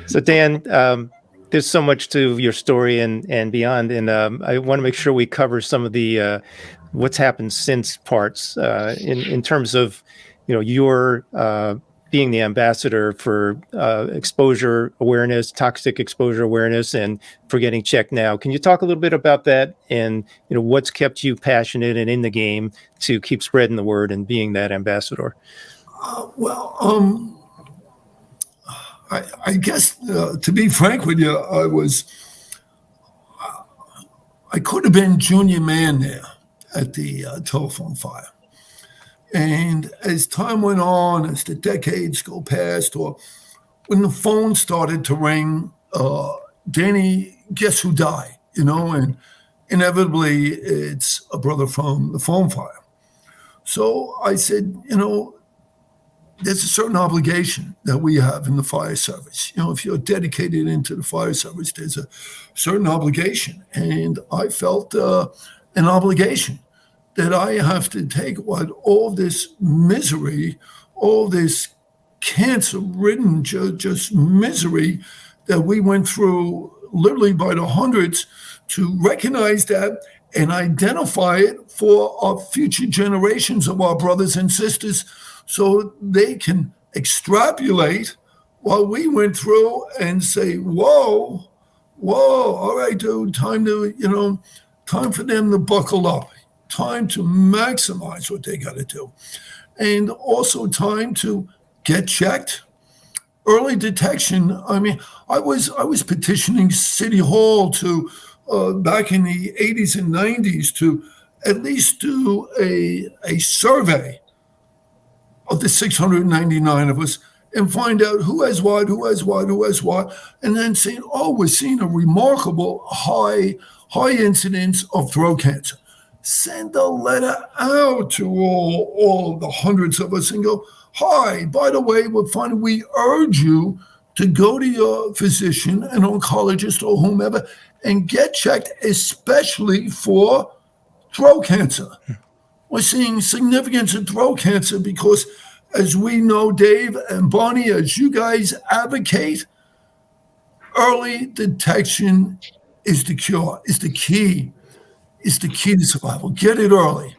So Dan, there's so much to your story and beyond, and I want to make sure we cover some of the what's happened since parts in terms of your being the ambassador for exposure awareness, toxic exposure awareness, and for Getting Checked Now. Can you talk a little bit about that and what's kept you passionate and in the game to keep spreading the word and being that ambassador? I guess, to be frank with you, I could have been junior man there at the telephone fire. And as time went on, as the decades go past, or when the phone started to ring, Danny, guess who died? And inevitably it's a brother from the phone fire. So I said, there's a certain obligation that we have in the fire service. If you're dedicated into the fire service, there's a certain obligation. And I felt an obligation that I have to take what all this misery, all this cancer-ridden just misery that we went through literally by the hundreds, to recognize that and identify it for our future generations of our brothers and sisters, so they can extrapolate what we went through and say, whoa, all right, dude, time for them to buckle up, time to maximize what they got to do. And also time to get checked. Early detection. I mean, I was petitioning City Hall to, back in the 80s and 90s, to at least do a survey of the 699 of us and find out who has what, and then saying, we're seeing a remarkable high incidence of throat cancer. Send a letter out to all the hundreds of us and go, hi, by the way, we urge you to go to your physician, an oncologist, or whomever, and get checked, especially for throat cancer. We're seeing significance in throat cancer because, as we know, Dave and Bonnie, as you guys advocate, early detection is the cure, is the key to survival. Get it early.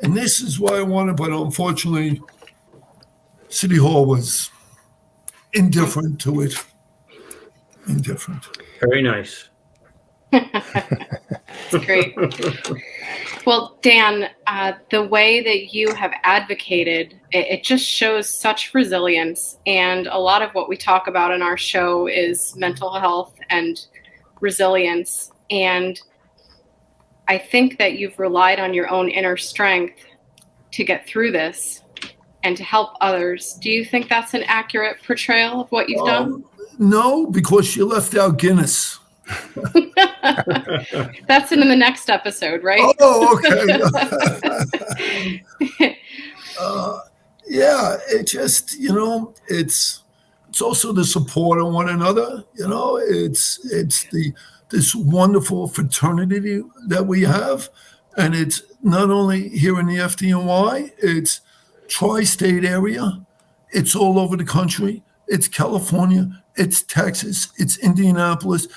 And this is why I wanted, but unfortunately, City Hall was indifferent to it. Indifferent. Very nice. That's great. Well, Dan, the way that you have advocated, it just shows such resilience. And a lot of what we talk about in our show is mental health and resilience. And I think that you've relied on your own inner strength to get through this and to help others. Do you think that's an accurate portrayal of what you've done? No, because you left out Guinness. That's in the next episode, right? Oh, okay. Yeah, it just, it's also the support of one another. It's this wonderful fraternity that we have. And it's not only here in the FDNY, it's tri-state area. It's all over the country. It's California. It's Texas. It's Indianapolis.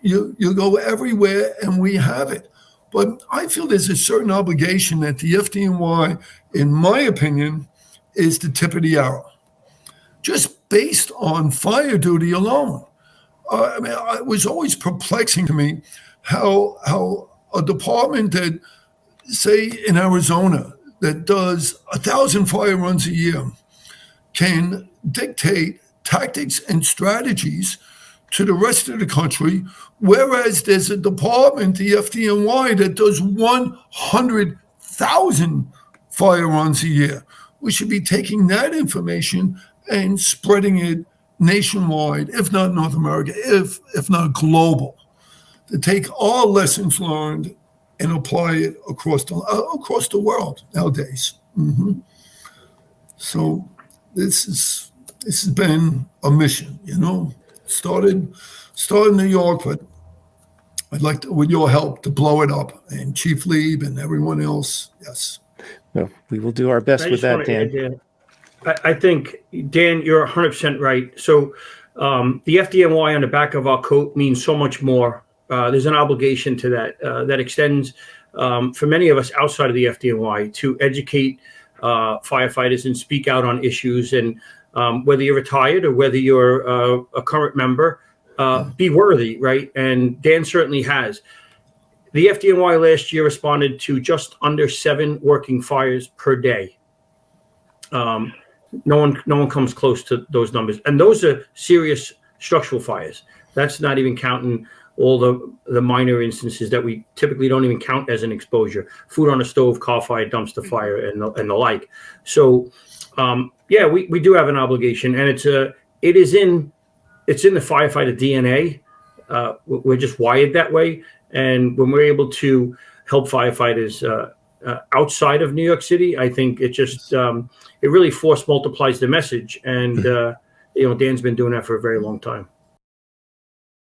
You go everywhere and we have it. But I feel there's a certain obligation that the FDNY, in my opinion, is the tip of the arrow. Just based on fire duty alone. It was always perplexing to me how a department that, say, in Arizona, that does 1,000 fire runs a year can dictate tactics and strategies to the rest of the country, whereas there's a department, the FDNY, that does 100,000 fire runs a year. We should be taking that information and spreading it nationwide, if not North America, if not global, to take our lessons learned and apply it across the world nowadays. Mm-hmm. So this has been a mission, Started in New York, but I'd like to, with your help, to blow it up, and Chief Leeb and everyone else. Yes. Well, we will do our best with that, Dan. I think, Dan, you're 100% right. So the FDNY on the back of our coat means so much more. There's an obligation to that that extends for many of us outside of the FDNY to educate firefighters and speak out on issues. And whether you're retired or whether you're a current member, be worthy, right? And Dan certainly has. The FDNY last year responded to just under 7 working fires per day. No one comes close to those numbers, and those are serious structural fires. That's not even counting all the minor instances that we typically don't even count as an exposure: food on a stove, car fire, dumpster fire, and the like. So, yeah, we do have an obligation, and it's in the firefighter DNA. We're just wired that way, and when we're able to help firefighters outside of New York City, I think it just it really force multiplies the message. And Dan's been doing that for a very long time.